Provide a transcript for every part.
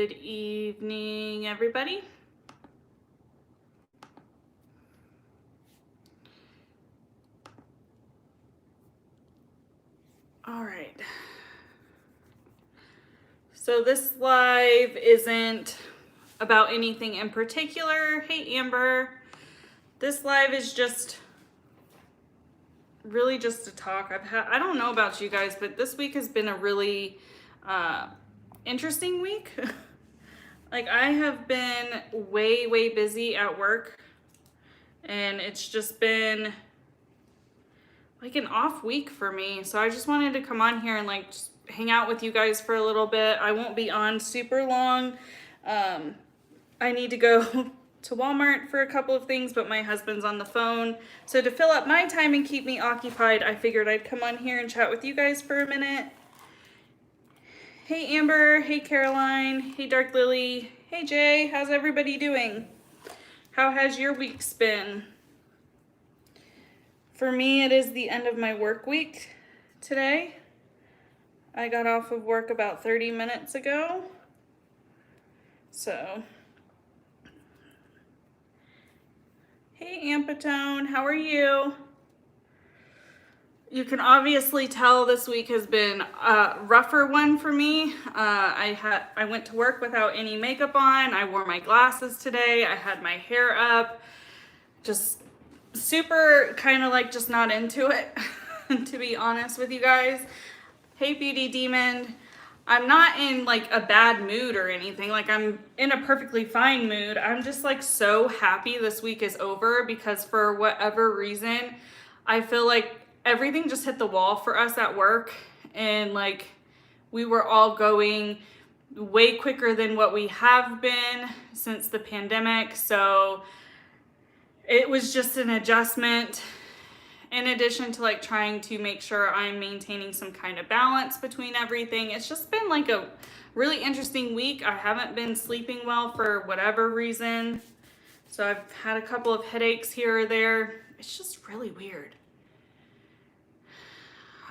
Good evening, everybody. All right. So this live isn't about anything in particular. Hey, Amber. This live is just really just a talk. I don't know about you guys, but this week has been a really interesting week. Like, I have been way busy at work, and it's just been like an off week for me. So I just wanted to come on here and like just hang out with you guys for a little bit. I won't be on super long. I need to go to Walmart for a couple of things, but my husband's on the phone. So to fill up my time and keep me occupied, I figured I'd come on here and chat with you guys for a minute. Hey Amber, hey Caroline, hey Dark Lily, hey Jay, how's everybody doing? How has your weeks been? For me, it is the end of my work week today. I got off of work about 30 minutes ago. So, hey Ampatone, how are you? You can obviously tell this week has been a rougher one for me. I went to work without any makeup on. I wore my glasses today. I had my hair up. Just super kind of like just not into it, to be honest with you guys. Hey Beauty Demon. I'm not in like a bad mood or anything. Like, I'm in a perfectly fine mood. I'm just like so happy this week is over because for whatever reason, I feel like everything just hit the wall for us at work, and like we were all going way quicker than what we have been since the pandemic. So it was just an adjustment, in addition to like trying to make sure I'm maintaining some kind of balance between everything. It's just been like a really interesting week. I haven't been sleeping well for whatever reason. So I've had a couple of headaches here or there. It's just really weird.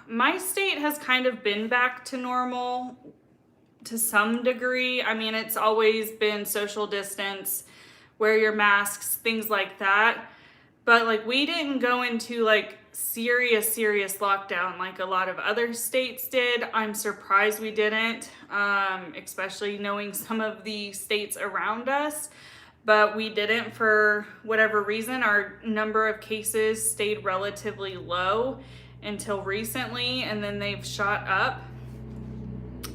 My state has kind of been back to normal to some degree. I mean, it's always been social distance, wear your masks, things like that. But like, we didn't go into like serious lockdown like a lot of other states did. I'm surprised we didn't, especially knowing some of the states around us. But we didn't for whatever reason. Our number of cases stayed relatively low until recently, and then they've shot up.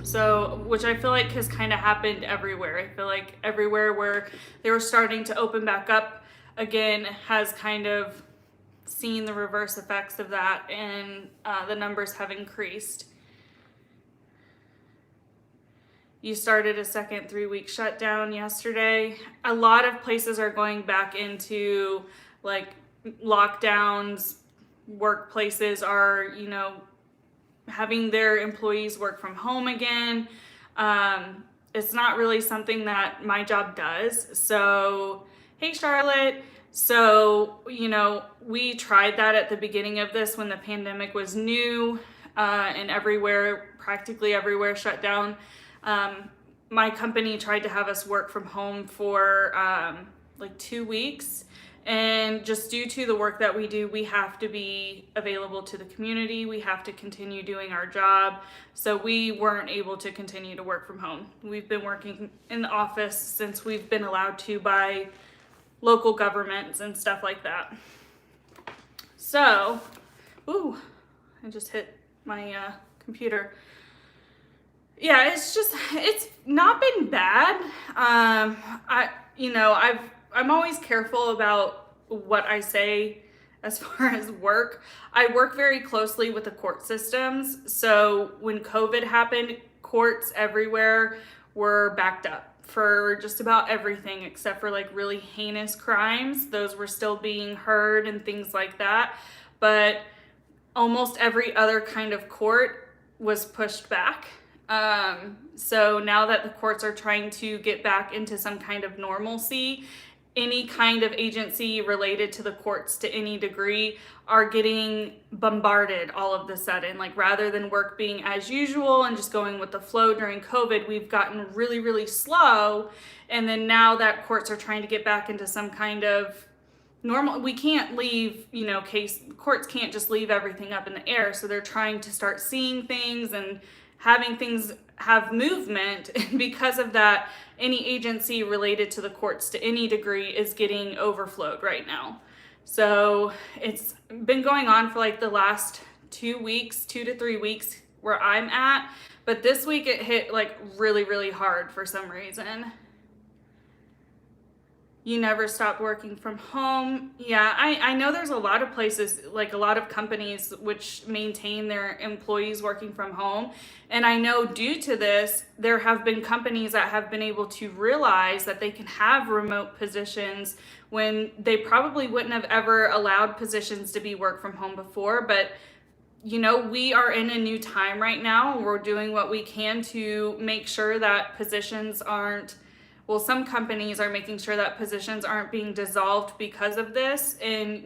So, which I feel like has kind of happened everywhere. I feel like everywhere where they were starting to open back up again has kind of seen the reverse effects of that, and the numbers have increased. You started a second 3-week shutdown yesterday. A lot of places are going back into like lockdowns. Workplaces are, having their employees work from home again. It's not really something that my job does. So, hey Charlotte. So, we tried that at the beginning of this when the pandemic was new, and practically everywhere shut down. My company tried to have us work from home for like 2 weeks. And just due to the work that we do, we have to be available to the community. We have to continue doing our job. So we weren't able to continue to work from home. We've been working in the office since we've been allowed to by local governments and stuff like that. So, I just hit my computer. Yeah, it's not been bad. I'm always careful about what I say as far as work. I work very closely with the court systems. So when COVID happened, courts everywhere were backed up for just about everything except for like really heinous crimes. Those were still being heard and things like that. But almost every other kind of court was pushed back. So now that the courts are trying to get back into some kind of normalcy, any kind of agency related to the courts to any degree are getting bombarded all of the sudden. Like, rather than work being as usual and just going with the flow during COVID, we've gotten really, really slow. And then now that courts are trying to get back into some kind of normal, we can't leave, courts can't just leave everything up in the air. So they're trying to start seeing things and having things have movement. And because of that, any agency related to the courts to any degree is getting overflowed right now. So it's been going on for like the last 2 weeks, 2 to 3 weeks where I'm at. But this week it hit like really, really hard for some reason. You never stopped working from home. Yeah, I know there's a lot of places, like a lot of companies, which maintain their employees working from home. And I know due to this, there have been companies that have been able to realize that they can have remote positions when they probably wouldn't have ever allowed positions to be work from home before. But we are in a new time right now. We're doing what we can to make sure that positions aren't, well, some companies are making sure that positions aren't being dissolved because of this. And,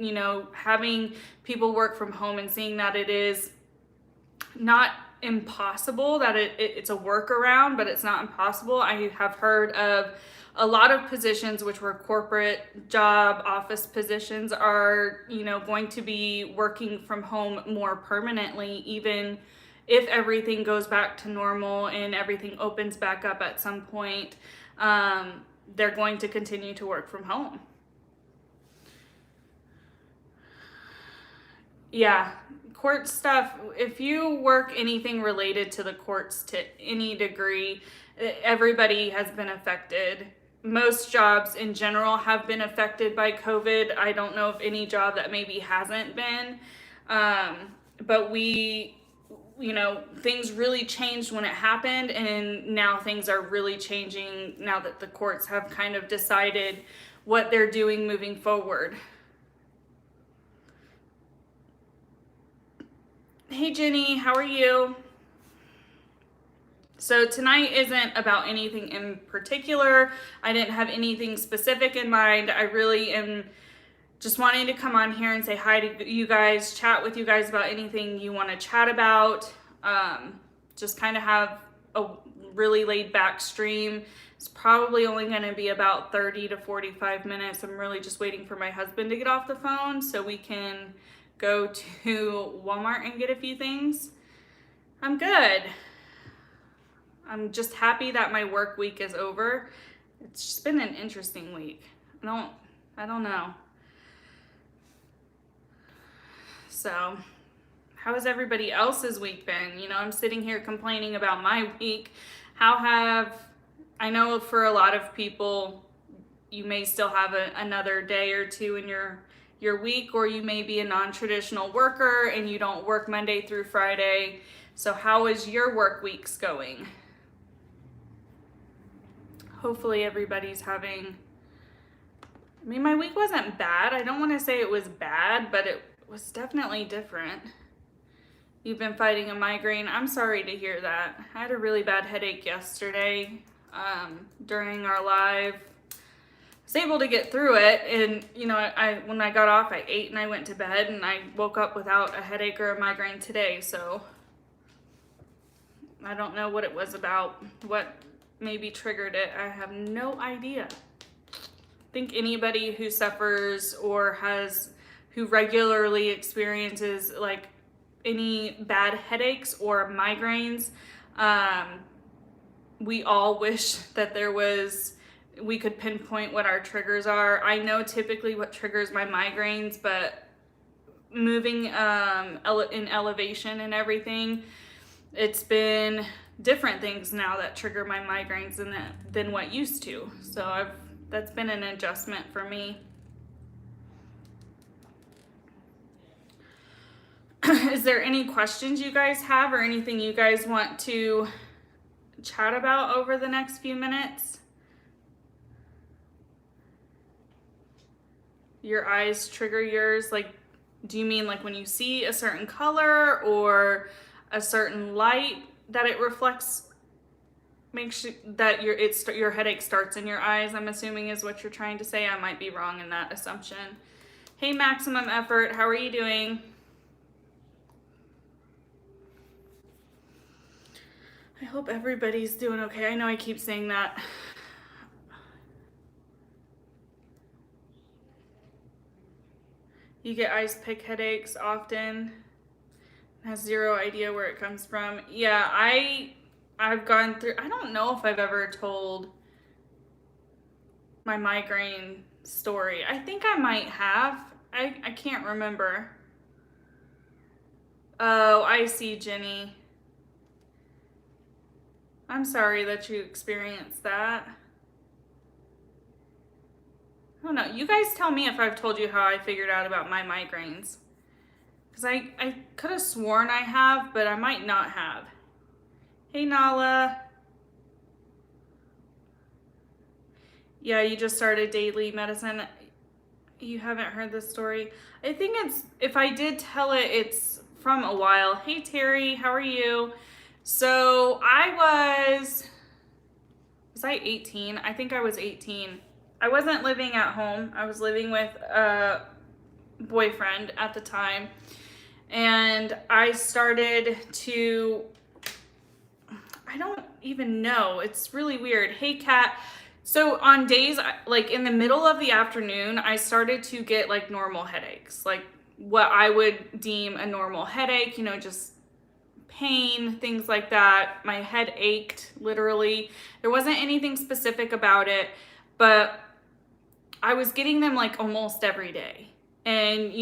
having people work from home and seeing that it is not impossible, that it's a workaround, but it's not impossible. I have heard of a lot of positions which were corporate job office positions are, going to be working from home more permanently, even if everything goes back to normal and everything opens back up at some point. They're going to continue to work from home. Yeah, court stuff, if you work anything related to the courts to any degree, everybody has been affected. Most jobs in general have been affected by COVID. I don't know of any job that maybe hasn't been. But things really changed when it happened, and now things are really changing now that the courts have kind of decided what they're doing moving forward. Hey Jenny, how are you? So tonight isn't about anything in particular. I didn't have anything specific in mind. I really am just wanting to come on here and say hi to you guys, chat with you guys about anything you want to chat about. Just kind of have a really laid back stream. It's probably only going to be about 30 to 45 minutes. I'm really just waiting for my husband to get off the phone so we can go to Walmart and get a few things. I'm good. I'm just happy that my work week is over. It's just been an interesting week. I don't know. So, how has everybody else's week been? I'm sitting here complaining about my week. I know for a lot of people, you may still have another day or two in your week, or you may be a non-traditional worker and you don't work Monday through Friday. So how is your work weeks going? Hopefully everybody's having, my week wasn't bad. I don't want to say it was bad, but it was definitely different. You've been fighting a migraine. I'm sorry to hear that. I had a really bad headache yesterday during our live. I was able to get through it, and when I got off, I ate and I went to bed, and I woke up without a headache or a migraine today. So I don't know what it was about, what maybe triggered it. I have no idea. I think anybody who suffers or who regularly experiences like any bad headaches or migraines, we all wish that we could pinpoint what our triggers are. I know typically what triggers my migraines, but moving in elevation and everything, it's been different things now that trigger my migraines than what used to. So that's been an adjustment for me. Is there any questions you guys have or anything you guys want to chat about over the next few minutes? Your eyes trigger yours? Like, do you mean like when you see a certain color or a certain light that it reflects make sure that your headache starts in your eyes, I'm assuming is what you're trying to say. I might be wrong in that assumption. Hey, Maximum Effort, how are you doing? I hope everybody's doing okay. I know I keep saying that. You get ice pick headaches often. Has zero idea where it comes from. Yeah, I've gone through, I don't know if I've ever told my migraine story. I think I might have. I can't remember. Oh, I see, Jenny. I'm sorry that you experienced that. I don't know. You guys tell me if I've told you how I figured out about my migraines. Because I could have sworn I have, but I might not have. Hey, Nala. Yeah, you just started daily medicine. You haven't heard this story. I think if I did tell it, it's from a while. Hey, Terry, how are you? So was I 18? I think I was 18. I wasn't living at home. I was living with a boyfriend at the time. And I started to, I don't even know. It's really weird. Hey, Kat. So on days, like in the middle of the afternoon, I started to get like normal headaches, like what I would deem a normal headache, just pain, things like that. My head ached, literally. There wasn't anything specific about it, but I was getting them like almost every day. And,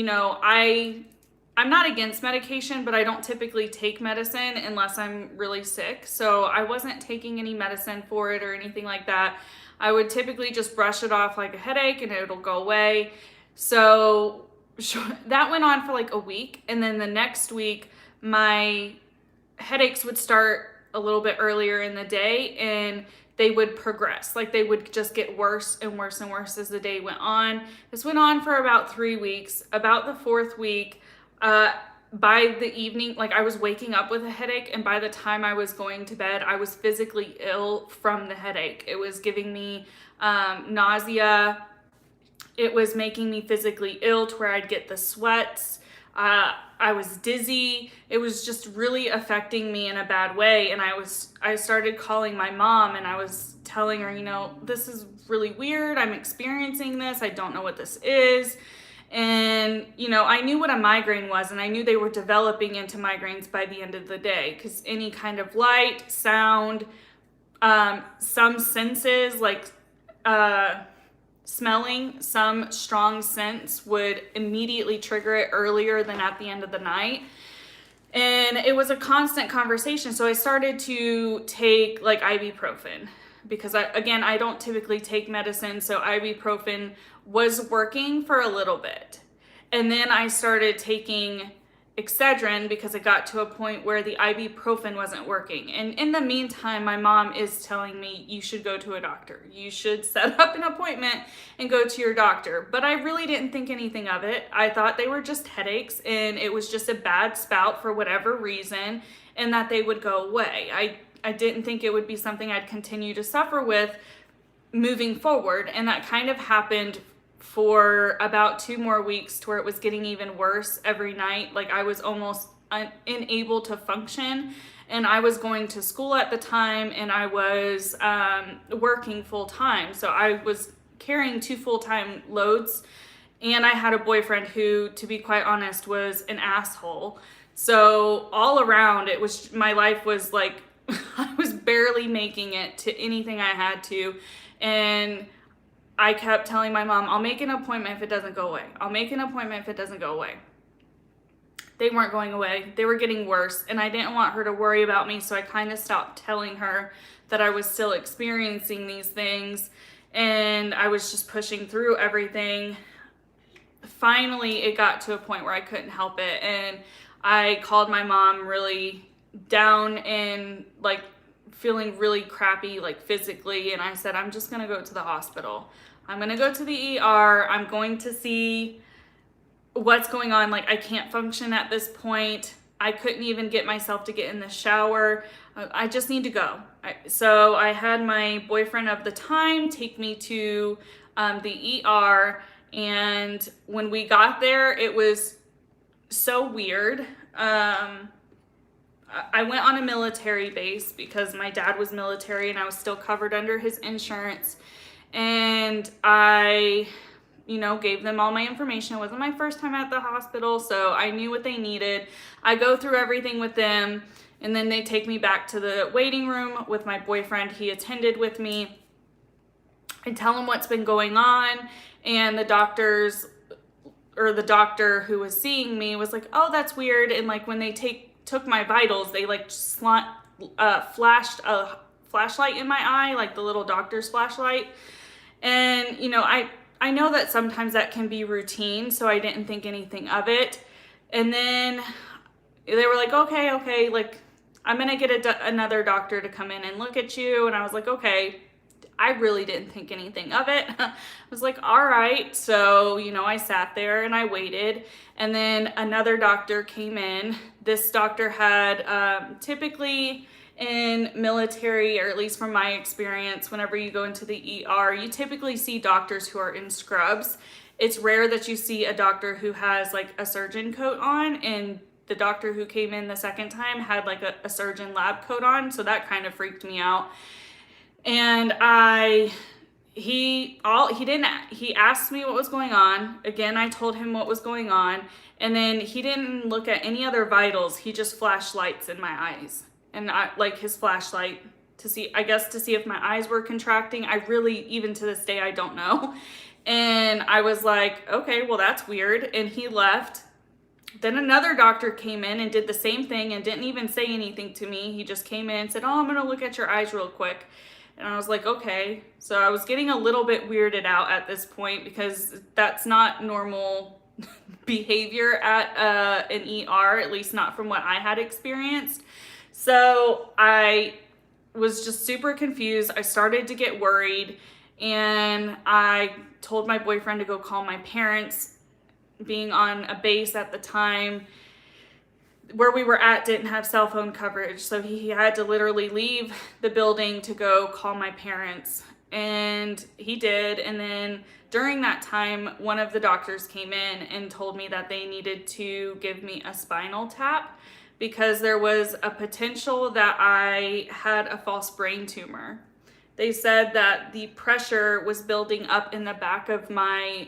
I'm not against medication, but I don't typically take medicine unless I'm really sick. So I wasn't taking any medicine for it or anything like that. I would typically just brush it off like a headache and it'll go away. So that went on for like a week. And then the next week, my headaches would start a little bit earlier in the day and they would progress. Like they would just get worse and worse and worse as the day went on. This went on for about 3 weeks. About the 4th week, by the evening, like I was waking up with a headache, and by the time I was going to bed, I was physically ill from the headache. It was giving me nausea. It was making me physically ill to where I'd get the sweats. I was dizzy. It was just really affecting me in a bad way. And I started calling my mom and I was telling her, this is really weird. I'm experiencing this. I don't know what this is. And, I knew what a migraine was, and I knew they were developing into migraines by the end of the day, because any kind of light, sound, some senses like smelling, some strong scents would immediately trigger it earlier than at the end of the night. And it was a constant conversation. So I started to take like ibuprofen because I don't typically take medicine. So ibuprofen was working for a little bit. And then I started taking Excedrin because it got to a point where the ibuprofen wasn't working. And in the meantime, my mom is telling me, you should go to a doctor. You should set up an appointment and go to your doctor. But I really didn't think anything of it. I thought they were just headaches and it was just a bad spout for whatever reason and that they would go away. I didn't think it would be something I'd continue to suffer with moving forward. And that kind of happened for about 2 more weeks to where it was getting even worse every night. Like I was almost unable to function, and I was going to school at the time and I was working full time. So I was carrying 2 full-time loads, and I had a boyfriend who, to be quite honest, was an asshole. So all around, my life was like, I was barely making it to anything I had to. And I kept telling my mom, I'll make an appointment if it doesn't go away. I'll make an appointment if it doesn't go away. They weren't going away. They were getting worse. And I didn't want her to worry about me. So I kind of stopped telling her that I was still experiencing these things. And I was just pushing through everything. Finally, it got to a point where I couldn't help it. And I called my mom really down and like feeling really crappy, like physically. And I said, I'm just going to go to the hospital. I'm going to go to the ER. I'm going to see what's going on. Like I can't function at this point. I couldn't even get myself to get in the shower. I just need to go. So I had my boyfriend of the time take me to the ER, and when we got there, it was so weird. I went on a military base because my dad was military and I was still covered under his insurance. And I, gave them all my information. It wasn't my first time at the hospital, so I knew what they needed. I go through everything with them, and then they take me back to the waiting room with my boyfriend. He attended with me. I tell him what's been going on, and the doctor who was seeing me was like, "Oh, that's weird." And like when they took my vitals, they like flashed a flashlight in my eye, like the little doctor's flashlight. And I know that sometimes that can be routine, so I didn't think anything of it. And then they were like, okay, like I'm gonna get another doctor to come in and look at you. And I was like, okay. I really didn't think anything of it. I was like, all right. So, I sat there and I waited. And then another doctor came in. This doctor had typically in military, or at least from my experience, whenever you go into the ER, you typically see doctors who are in scrubs. It's rare that you see a doctor who has like a surgeon coat on, and the doctor who came in the second time had like a surgeon lab coat on. So that kind of freaked me out. And he asked me what was going on. Again, I told him what was going on. And then he didn't look at any other vitals. He just flashed lights in my eyes. And I like his flashlight to see if my eyes were contracting. I really, even to this day, I don't know. And I was like, okay, well, that's weird. And he left. Then another doctor came in and did the same thing and didn't even say anything to me. He just came in and said, "Oh, I'm going to look at your eyes real quick." And I was like, okay. So I was getting a little bit weirded out at this point because that's not normal behavior at an ER, at least not from what I had experienced. So I was just super confused. I started to get worried, and I told my boyfriend to go call my parents. Being on a base at the time, where we were at didn't have cell phone coverage, so he had to literally leave the building to go call my parents, and he did. And then during that time, one of the doctors came in and told me that they needed to give me a spinal tap because there was a potential that I had a false brain tumor. They said that the pressure was building up in the back of my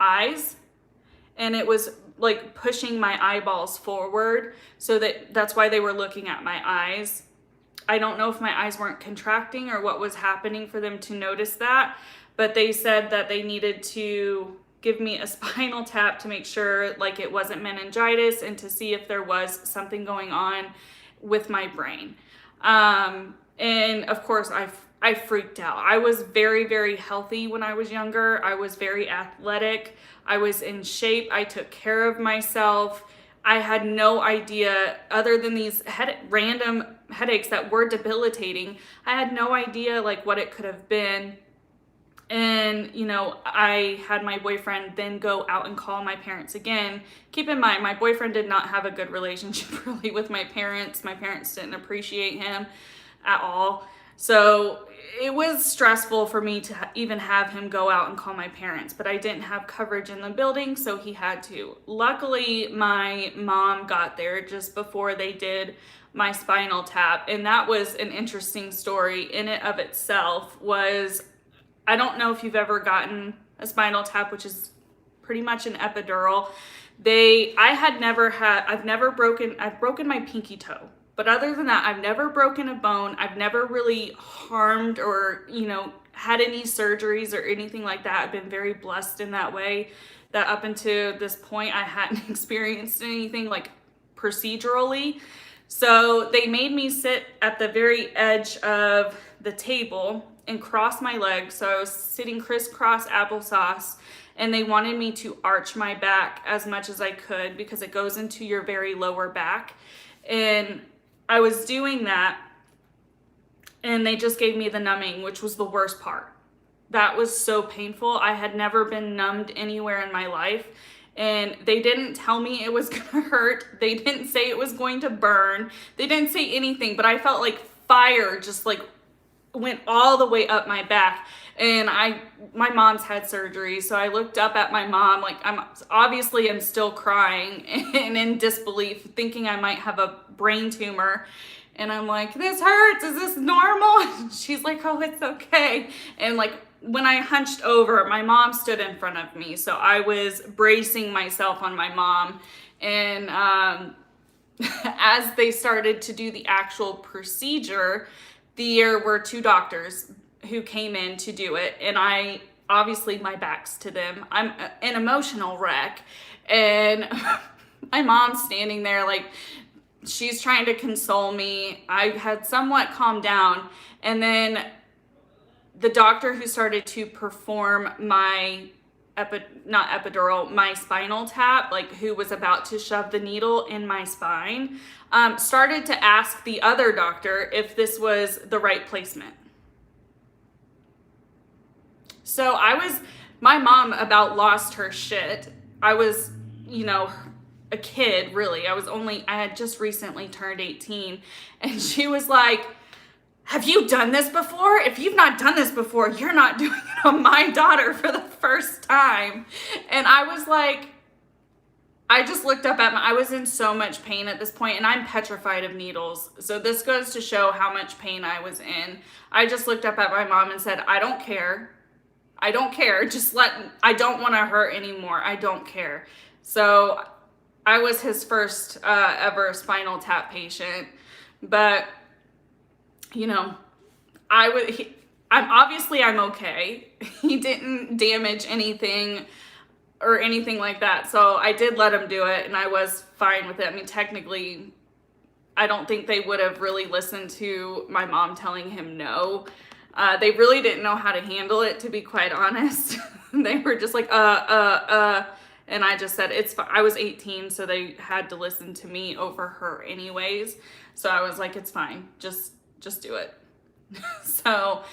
eyes, and it was like pushing my eyeballs forward, so that's why they were looking at my eyes. I don't know if my eyes weren't contracting or what was happening for them to notice that, but they said that they needed to give me a spinal tap to make sure like it wasn't meningitis and to see if there was something going on with my brain. And of course I freaked out. I was very, very healthy when I was younger. I was very athletic. I was in shape. I took care of myself. I had no idea, other than these random headaches that were debilitating, I had no idea like what it could have been. And, I had my boyfriend then go out and call my parents again. Keep in mind, my boyfriend did not have a good relationship really with my parents. My parents didn't appreciate him at all. So it was stressful for me to even have him go out and call my parents, but I didn't have coverage in the building, so he had to. Luckily, my mom got there just before they did my spinal tap, and that was an interesting story in and of itself. I don't know if you've ever gotten a spinal tap, which is pretty much an epidural. I've broken my pinky toe. But other than that, I've never broken a bone. I've never really harmed or, had any surgeries or anything like that. I've been very blessed in that way, that up until this point, I hadn't experienced anything like procedurally. So they made me sit at the very edge of the table and cross my legs. So I was sitting crisscross applesauce, and they wanted me to arch my back as much as I could because it goes into your very lower back. And I was doing that, and they just gave me the numbing, which was the worst part. That was so painful. I had never been numbed anywhere in my life, and they didn't tell me it was gonna hurt. They didn't say it was going to burn. They didn't say anything, but I felt like fire just like went all the way up my back. And my mom's had surgery, so I looked up at my mom, like I'm still crying and in disbelief, thinking I might have a brain tumor. And I'm like, this hurts, is this normal? And she's like, oh, it's okay. And like when I hunched over, my mom stood in front of me, so I was bracing myself on my mom. And as they started to do the actual procedure, there were two doctors who came in to do it, and obviously my back's to them. I'm an emotional wreck, and my mom's standing there like she's trying to console me. I had somewhat calmed down, and then the doctor who started to perform my my spinal tap, like who was about to shove the needle in my spine, started to ask the other doctor if this was the right placement. So my mom about lost her shit. I was, a kid, really. I had just recently turned 18, and she was like, have you done this before? If you've not done this before, you're not doing it on my daughter for the first time. And I was like, I just looked up I was in so much pain at this point, and I'm petrified of needles. So this goes to show how much pain I was in. I just looked up at my mom and said, I don't care. I don't care. I don't want to hurt anymore. I don't care. So I was his first ever spinal tap patient, but I'm okay. He didn't damage anything or anything like that. So I did let him do it, and I was fine with it. I mean, technically, I don't think they would have really listened to my mom telling him no. They really didn't know how to handle it, to be quite honest. They were just like, and I just said, it's fine. I was 18, so they had to listen to me over her anyways. So I was like, it's fine. Just do it. So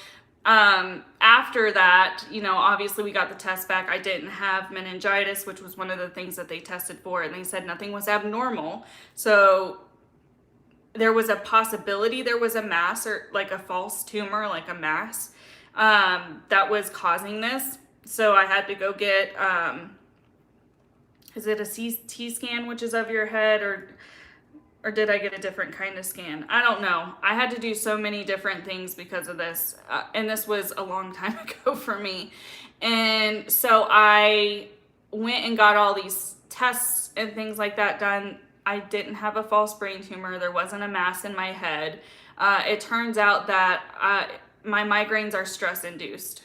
after that, obviously we got the test back. I didn't have meningitis, which was one of the things that they tested for, and they said nothing was abnormal. So there was a possibility there was a mass, or like a false tumor, like a mass, that was causing this. So I had to go get, is it a CT scan, which is of your head, or did I get a different kind of scan? I don't know. I had to do so many different things because of this. And this was a long time ago for me. And so I went and got all these tests and things like that done. I didn't have a false brain tumor. There wasn't a mass in my head. It turns out that my migraines are stress induced.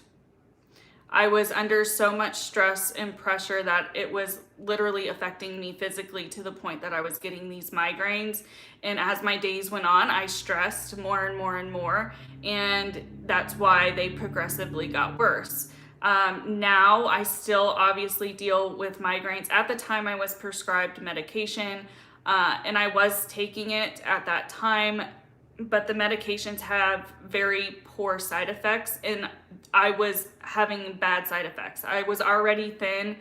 I was under so much stress and pressure that it was literally affecting me physically to the point that I was getting these migraines. And as my days went on, I stressed more and more and more. And that's why they progressively got worse. Now I still obviously deal with migraines. At the time I was prescribed medication, and I was taking it at that time, but the medications have very poor side effects, and I was having bad side effects. I was already thin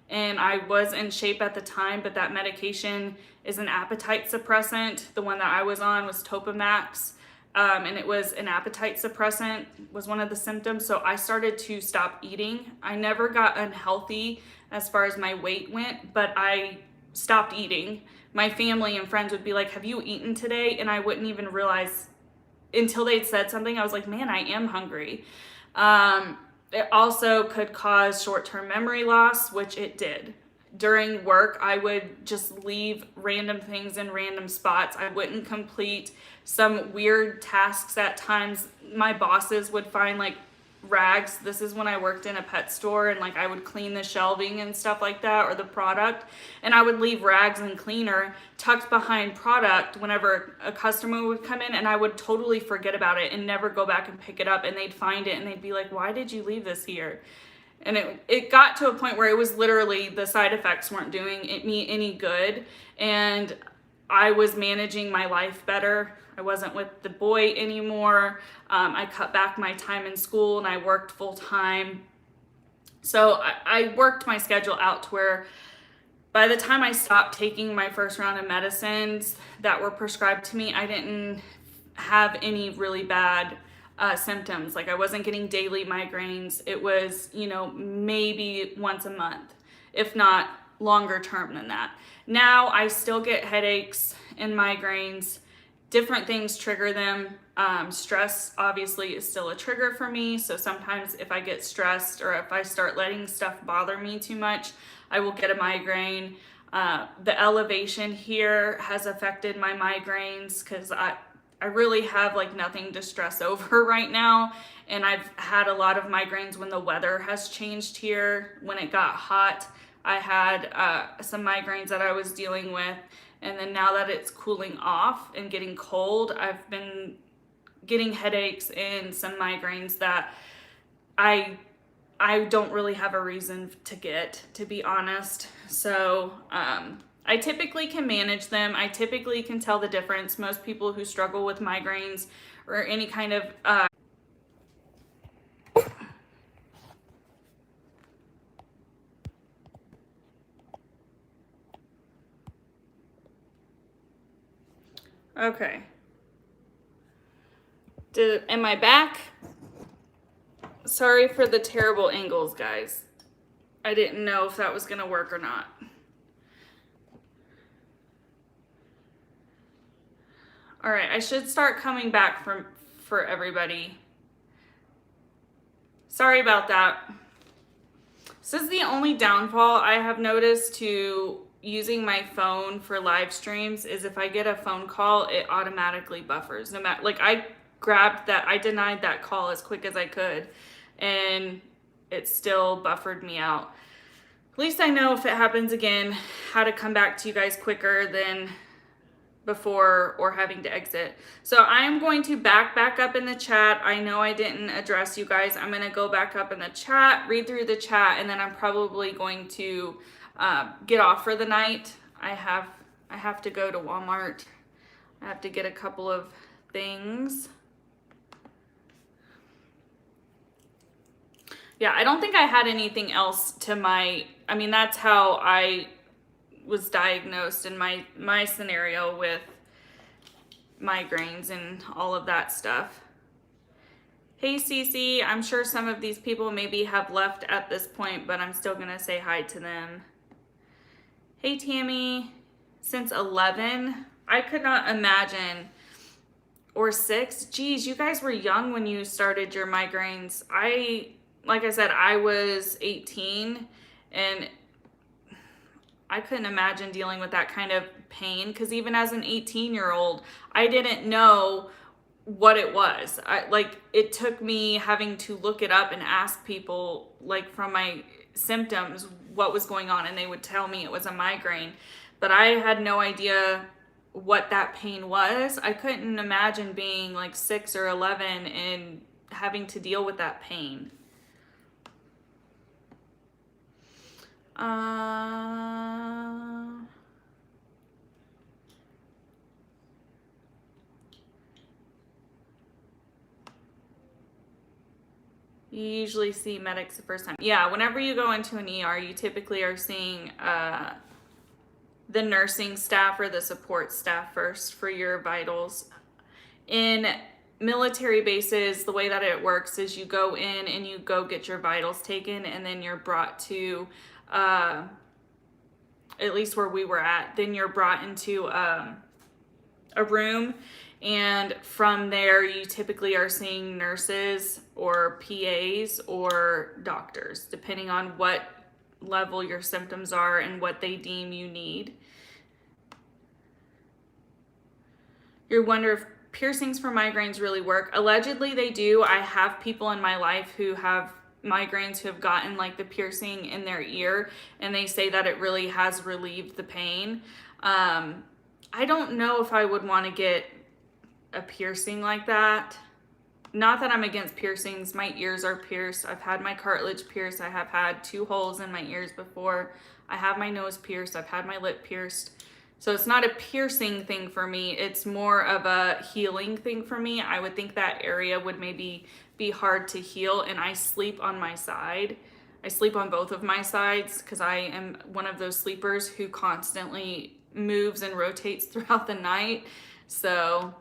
and I was in shape at the time, but that medication is an appetite suppressant. The one that I was on was Topamax, and it was an appetite suppressant, was one of the symptoms. So I started to stop eating. I never got unhealthy as far as my weight went, but I stopped eating. My family and friends would be like, have you eaten today? And I wouldn't even realize until they'd said something. I was like, man, I am hungry. It also could cause short-term memory loss, which it did. During work, I would just leave random things in random spots. I wouldn't complete some weird tasks at times. My bosses would find like rags. This is when I worked in a pet store, and like I would clean the shelving and stuff like that, or the product, and I would leave rags and cleaner tucked behind product whenever a customer would come in, and I would totally forget about it and never go back and pick it up, and they'd find it and they'd be like, why did you leave this here? And it got to a point where it was literally the side effects weren't doing me any good, and I was managing my life better. I wasn't with the boy anymore. I cut back my time in school and I worked full time. So I worked my schedule out to where by the time I stopped taking my first round of medicines that were prescribed to me, I didn't have any really bad symptoms. Like I wasn't getting daily migraines. It was, you know, maybe once a month, if not longer term than that. Now I still get headaches and migraines. Different things trigger them. Stress obviously is still a trigger for me. So sometimes if I get stressed or if I start letting stuff bother me too much, I will get a migraine. The elevation here has affected my migraines because I really have like nothing to stress over right now. And I've had a lot of migraines when the weather has changed here. When it got hot, I had some migraines that I was dealing with. And then now that it's cooling off and getting cold, I've been getting headaches and some migraines that I don't really have a reason to get, to be honest. So I typically can manage them. I typically can tell the difference. Most people who struggle with migraines or any kind of okay. Am I back? Sorry for the terrible angles, guys. I didn't know if that was gonna work or not. All right, I should start coming back for everybody. Sorry about that. This is the only downfall I have noticed to using my phone for live streams is if I get a phone call, it automatically buffers. No matter, like I denied that call as quick as I could, and it still buffered me out. At least I know if it happens again, how to come back to you guys quicker than before or having to exit. So I'm going to back up in the chat. I know I didn't address you guys. I'm gonna go back up in the chat, read through the chat, and then I'm probably going to get off for the night. I have to go to Walmart. I have to get a couple of things. Yeah, I don't think I had anything else to I mean, that's how I was diagnosed in my scenario with migraines and all of that stuff. Hey Cece, I'm sure some of these people maybe have left at this point, but I'm still gonna say hi to them. Hey Tammy, since 11, I could not imagine, or 6, geez, you guys were young when you started your migraines. Like I said, I was 18 and I couldn't imagine dealing with that kind of pain because even as an 18-year-old, I didn't know what it was. It took me having to look it up and ask people like from my symptoms what was going on, and they would tell me it was a migraine, but I had no idea what that pain was. I couldn't imagine being like 6 or 11 and having to deal with that pain. You usually see medics the first time. Yeah, whenever you go into an ER, you typically are seeing the nursing staff or the support staff first for your vitals. In military bases, the way that it works is you go in and you go get your vitals taken, and then you're brought to, at least where we were at, then you're brought into a room, and from there you typically are seeing nurses or PAs or doctors, depending on what level your symptoms are and what they deem you need. You wonder if piercings for migraines really work. Allegedly they do. I have people in my life who have migraines who have gotten like the piercing in their ear, and they say that it really has relieved the pain. I don't know if I would want to get a piercing like that. Not that I'm against piercings. My ears are pierced. I've had my cartilage pierced. I have had 2 holes in my ears before. I have my nose pierced. I've had my lip pierced. So it's not a piercing thing for me. It's more of a healing thing for me. I would think that area would maybe be hard to heal, and I sleep on my side. I sleep on both of my sides because I am one of those sleepers who constantly moves and rotates throughout the night. So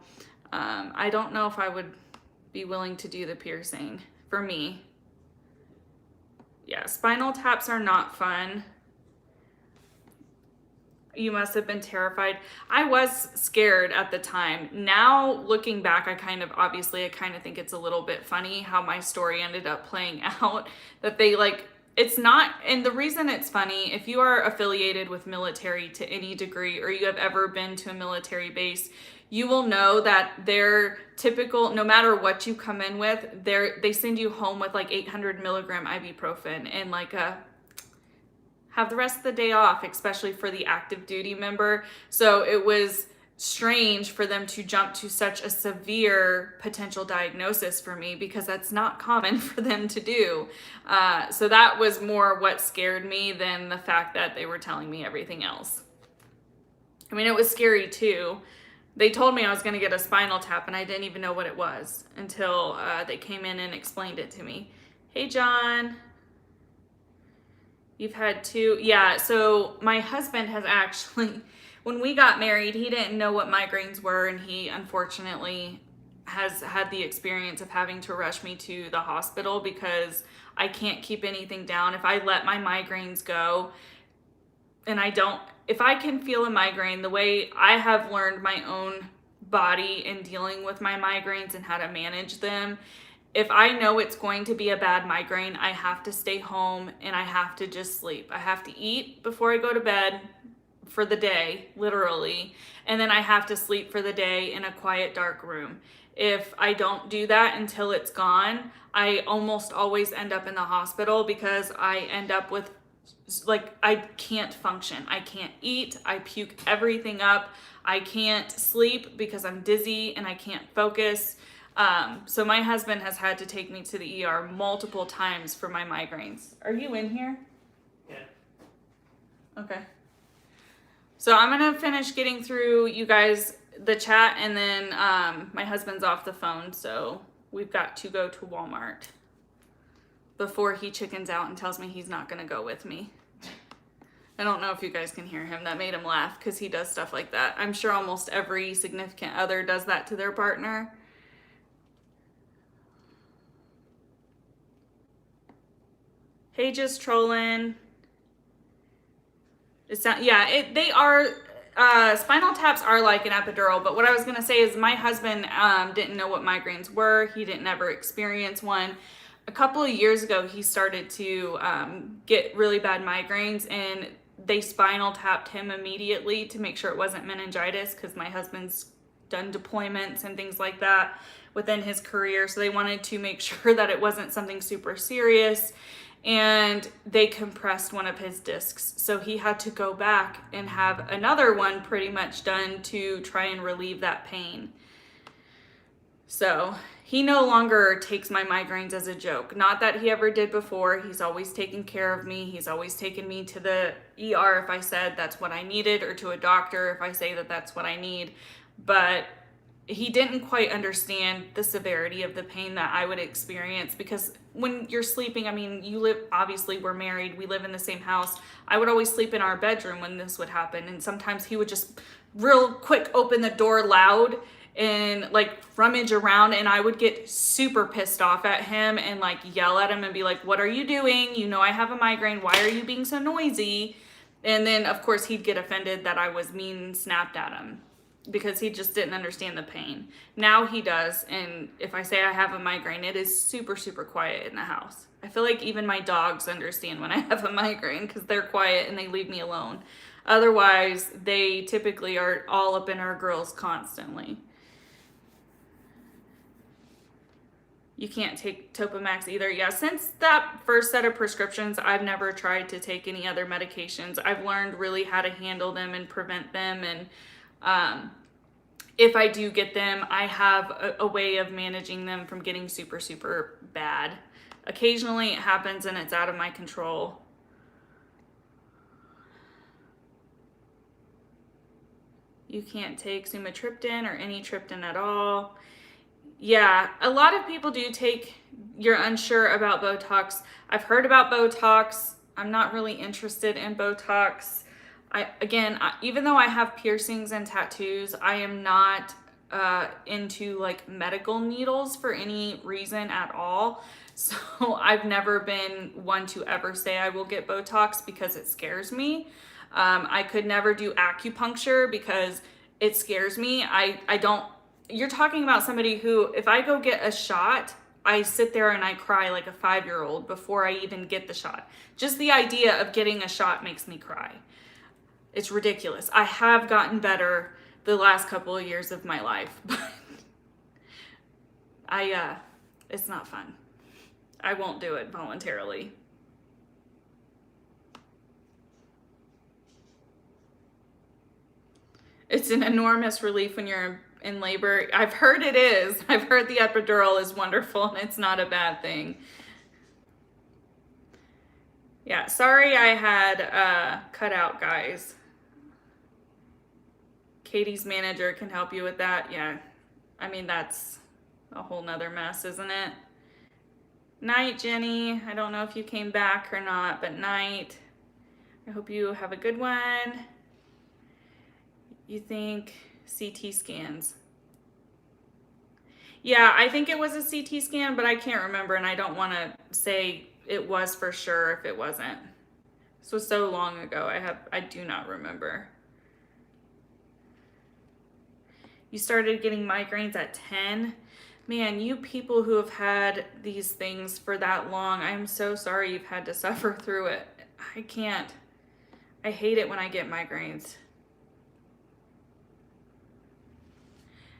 I don't know if I would be willing to do the piercing for me. Yeah, spinal taps are not fun. You must have been terrified. I was scared at the time. Now, looking back, I kind of think it's a little bit funny how my story ended up playing out. That they it's not, and the reason it's funny, if you are affiliated with military to any degree, or you have ever been to a military base, you will know that their typical, no matter what you come in with, they send you home with like 800 milligram ibuprofen and have the rest of the day off, especially for the active duty member. So it was strange for them to jump to such a severe potential diagnosis for me, because that's not common for them to do. So that was more what scared me than the fact that they were telling me everything else. I mean, it was scary too. They told me I was going to get a spinal tap, and I didn't even know what it was until they came in and explained it to me. Hey, John. You've had two. Yeah, so my husband has actually, when we got married, he didn't know what migraines were, and he unfortunately has had the experience of having to rush me to the hospital because I can't keep anything down. If I let my migraines go, and if I can feel a migraine, the way I have learned my own body in dealing with my migraines and how to manage them, if I know it's going to be a bad migraine, I have to stay home and I have to just sleep. I have to eat before I go to bed for the day, literally, and then I have to sleep for the day in a quiet, dark room. If I don't do that until it's gone, I almost always end up in the hospital because I end up with, I can't function. I can't eat. I puke everything up. I can't sleep because I'm dizzy and I can't focus. So my husband has had to take me to the ER multiple times for my migraines. Are you in here? Yeah. Okay. So I'm going to finish getting through you guys, the chat, and then my husband's off the phone, so we've got to go to Walmart before he chickens out and tells me he's not going to go with me. I don't know if you guys can hear him. That made him laugh because he does stuff like that. I'm sure almost every significant other does that to their partner. Hey, just trolling. It's not, yeah, they are, spinal taps are like an epidural, but what I was going to say is my husband didn't know what migraines were. He didn't ever experience one. A couple of years ago, he started to get really bad migraines, and they spinal tapped him immediately to make sure it wasn't meningitis, because my husband's done deployments and things like that within his career. So they wanted to make sure that it wasn't something super serious. And they compressed one of his discs. So he had to go back and have another one pretty much done to try and relieve that pain. So he no longer takes my migraines as a joke. Not that he ever did before. He's always taken care of me. He's always taken me to the ER if I said that's what I needed, or to a doctor if I say that that's what I need. But he didn't quite understand the severity of the pain that I would experience, because when you're sleeping, I mean, obviously we're married, we live in the same house. I would always sleep in our bedroom when this would happen. And sometimes he would just real quick open the door loud and rummage around, and I would get super pissed off at him and yell at him and be like, what are you doing? You know, I have a migraine. Why are you being so noisy? And then of course he'd get offended that I was mean and snapped at him, because he just didn't understand the pain. Now he does, and if I say I have a migraine, it is super, super quiet in the house. I feel like even my dogs understand when I have a migraine, because they're quiet and they leave me alone. Otherwise, they typically are all up in our grills constantly. You can't take Topamax either. Yeah, since that first set of prescriptions, I've never tried to take any other medications. I've learned really how to handle them and prevent them, and if I do get them, I have a way of managing them from getting super, super bad. Occasionally it happens and it's out of my control. You can't take sumatriptan or any triptan at all. Yeah, a lot of people do take, you're unsure about Botox. I've heard about Botox. I'm not really interested in Botox. Even though I have piercings and tattoos, I am not into like medical needles for any reason at all. So I've never been one to ever say I will get Botox because it scares me. I could never do acupuncture because it scares me. I don't, you're talking about somebody who, if I go get a shot, I sit there and I cry like a 5-year-old before I even get the shot. Just the idea of getting a shot makes me cry. It's ridiculous. I have gotten better the last couple of years of my life, but it's not fun. I won't do it voluntarily. It's an enormous relief when you're in labor. I've heard it is. I've heard the epidural is wonderful and it's not a bad thing. Yeah, sorry I had cut out, guys. Katie's manager can help you with that. Yeah, I mean, that's a whole nother mess, isn't it? Night, Jenny. I don't know if you came back or not, but night. I hope you have a good one. You think CT scans? Yeah, I think it was a CT scan, but I can't remember, and I don't want to say it was for sure if it wasn't. This was so long ago. I do not remember. You started getting migraines at 10. Man, you people who have had these things for that long, I'm so sorry you've had to suffer through it. I can't. I hate it when I get migraines.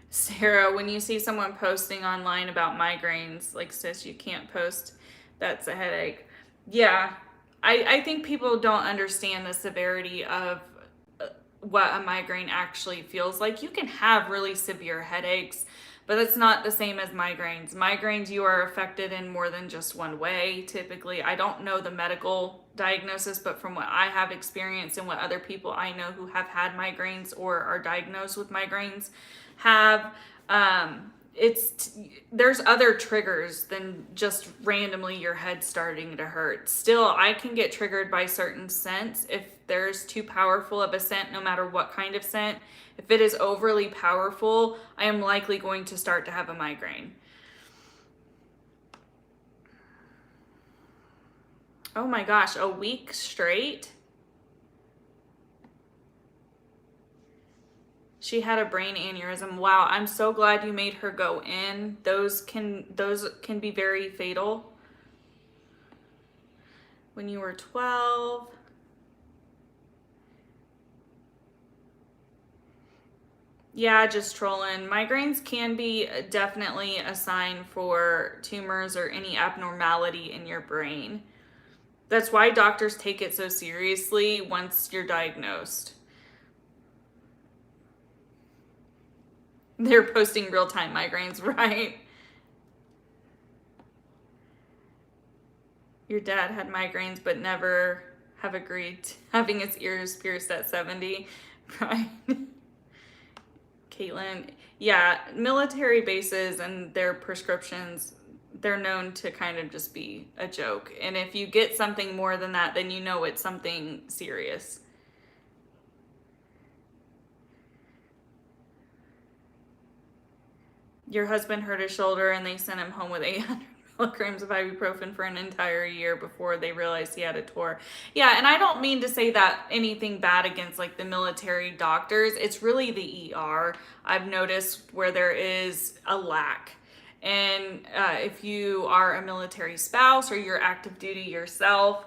Sarah, when you see someone posting online about migraines, like, sis, you can't post, that's a headache. Yeah, I think people don't understand the severity of what a migraine actually feels like. You can have really severe headaches, but it's not the same as migraines. Migraines, you are affected in more than just one way, typically. I don't know the medical diagnosis, but from what I have experienced and what other people I know who have had migraines or are diagnosed with migraines have, there's other triggers than just randomly your head starting to hurt. Still, I can get triggered by certain scents. If there's too powerful of a scent, no matter what kind of scent, if it is overly powerful, I am likely going to start to have a migraine. Oh my gosh, a week straight? She had a brain aneurysm. Wow, I'm so glad you made her go in. Those can be very fatal. When you were 12. Yeah, just trolling. Migraines can be definitely a sign for tumors or any abnormality in your brain. That's why doctors take it so seriously once you're diagnosed. They're posting real-time migraines, right? Your dad had migraines but never have agreed to having his ears pierced at 70, right? Caitlin, yeah, military bases and their prescriptions, they're known to kind of just be a joke. And if you get something more than that, then you know it's something serious. Your husband hurt his shoulder and they sent him home with 800 milligrams of ibuprofen for an entire year before they realized he had a tour. Yeah, and I don't mean to say that anything bad against like the military doctors. It's really the ER I've noticed where there is a lack. And if you are a military spouse or you're active duty yourself,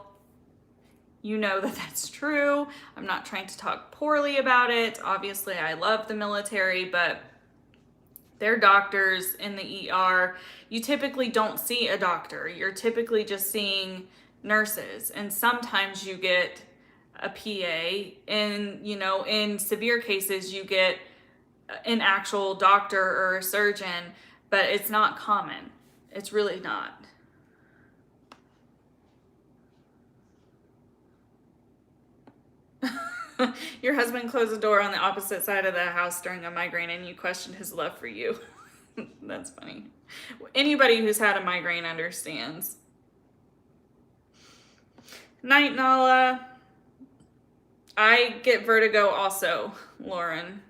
you know that that's true. I'm not trying to talk poorly about it. Obviously, I love the military, but they're doctors in the ER. You typically don't see a doctor. You're typically just seeing nurses. And sometimes you get a PA. And, you know, in severe cases, you get an actual doctor or a surgeon, but it's not common. It's really not. Your husband closed the door on the opposite side of the house during a migraine and you questioned his love for you. That's funny. Anybody who's had a migraine understands. Night, Nala. I get vertigo also, Lauren.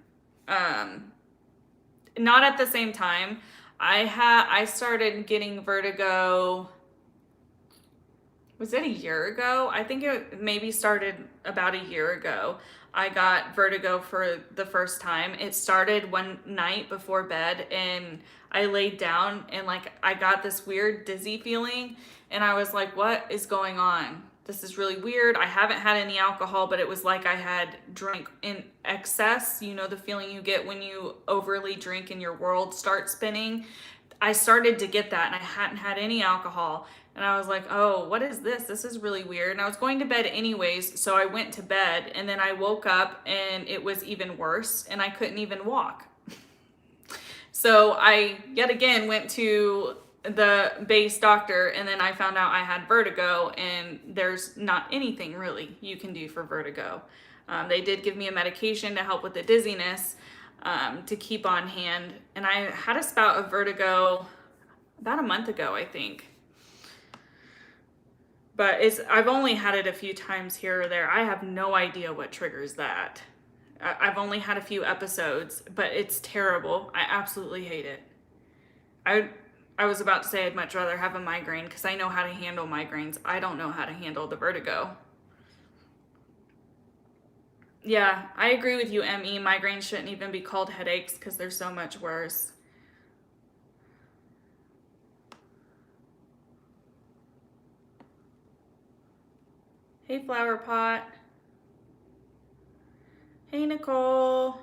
not at the same time. I started getting vertigo, was it a year ago? I think it maybe started about a year ago. I got vertigo for the first time. It started one night before bed, and I laid down and like I got this weird dizzy feeling, and I was like, what is going on? This is really weird. I haven't had any alcohol, but it was like I had drank in excess. You know, the feeling you get when you overly drink and your world starts spinning. I started to get that, and I hadn't had any alcohol. And I was like, oh, what is this? This is really weird. And I was going to bed anyways, so I went to bed, and then I woke up and it was even worse, and I couldn't even walk. So I yet again went to the base doctor, and then I found out I had vertigo, and there's not anything really you can do for vertigo. They did give me a medication to help with the dizziness, to keep on hand. And I had a spout of vertigo about a month ago, I think. But I've only had it a few times here or there. I have no idea what triggers that. I've only had a few episodes, but it's terrible. I absolutely hate it. I was about to say I'd much rather have a migraine because I know how to handle migraines. I don't know how to handle the vertigo. Yeah, I agree with you, ME. Migraines shouldn't even be called headaches because they're so much worse. Hey, Flower Pot. Hey, Nicole.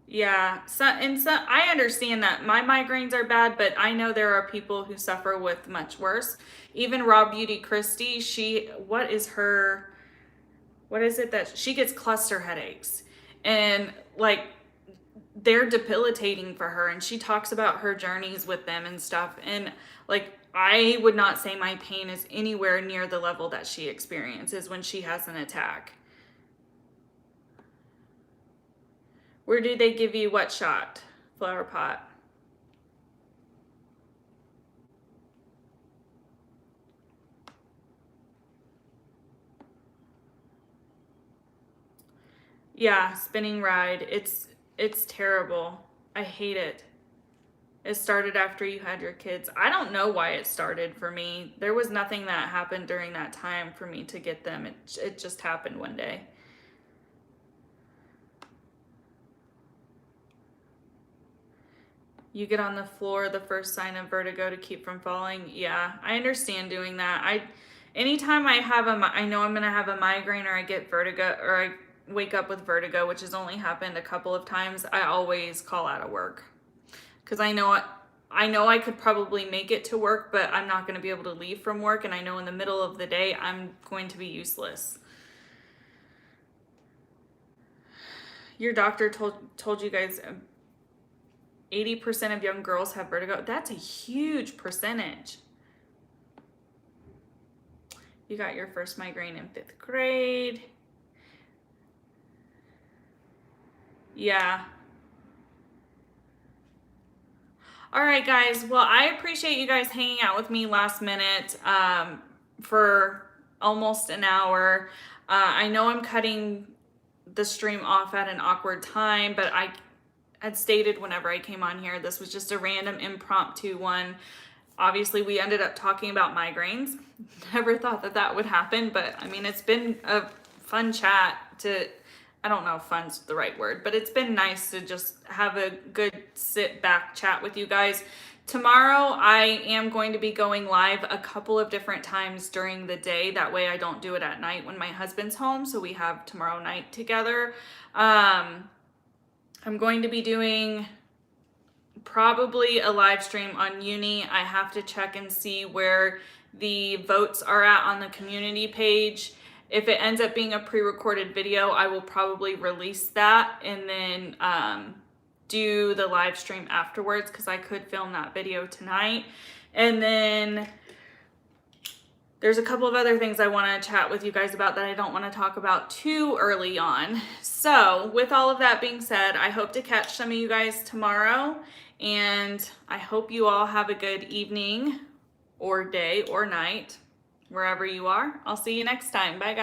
Yeah, I understand that my migraines are bad, but I know there are people who suffer with much worse. Even Raw Beauty Christie, what is it that she gets cluster headaches, and like they're debilitating for her, and she talks about her journeys with them and stuff, and like I would not say my pain is anywhere near the level that she experiences when she has an attack. Where do they give you what shot, Flower Pot? Yeah, spinning ride. It's terrible. I hate it. It started after you had your kids. I don't know why it started for me. There was nothing that happened during that time for me to get them. It just happened one day. You get on the floor, the first sign of vertigo to keep from falling. Yeah, I understand doing that. Anytime I know I'm gonna have a migraine, or I get vertigo, or I wake up with vertigo, which has only happened a couple of times, I always call out of work. Because I know I could probably make it to work, but I'm not gonna be able to leave from work, and I know in the middle of the day, I'm going to be useless. Your doctor told you guys 80% of young girls have vertigo. That's a huge percentage. You got your first migraine in 5th grade. Yeah. All right, guys. Well, I appreciate you guys hanging out with me last minute for almost an hour. I know I'm cutting the stream off at an awkward time, but I had stated whenever I came on here, this was just a random impromptu one. Obviously, we ended up talking about migraines. Never thought that would happen, but I mean, it's been a fun chat I don't know if fun's the right word, but it's been nice to just have a good sit back chat with you guys. Tomorrow, I am going to be going live a couple of different times during the day. That way I don't do it at night when my husband's home, so we have tomorrow night together. I'm going to be doing probably a live stream on Uni. I have to check and see where the votes are at on the community page. If it ends up being a pre-recorded video, I will probably release that and then do the live stream afterwards, because I could film that video tonight. And then there's a couple of other things I want to chat with you guys about that I don't want to talk about too early on. So with all of that being said, I hope to catch some of you guys tomorrow, and I hope you all have a good evening or day or night, wherever you are. I'll see you next time. Bye, guys.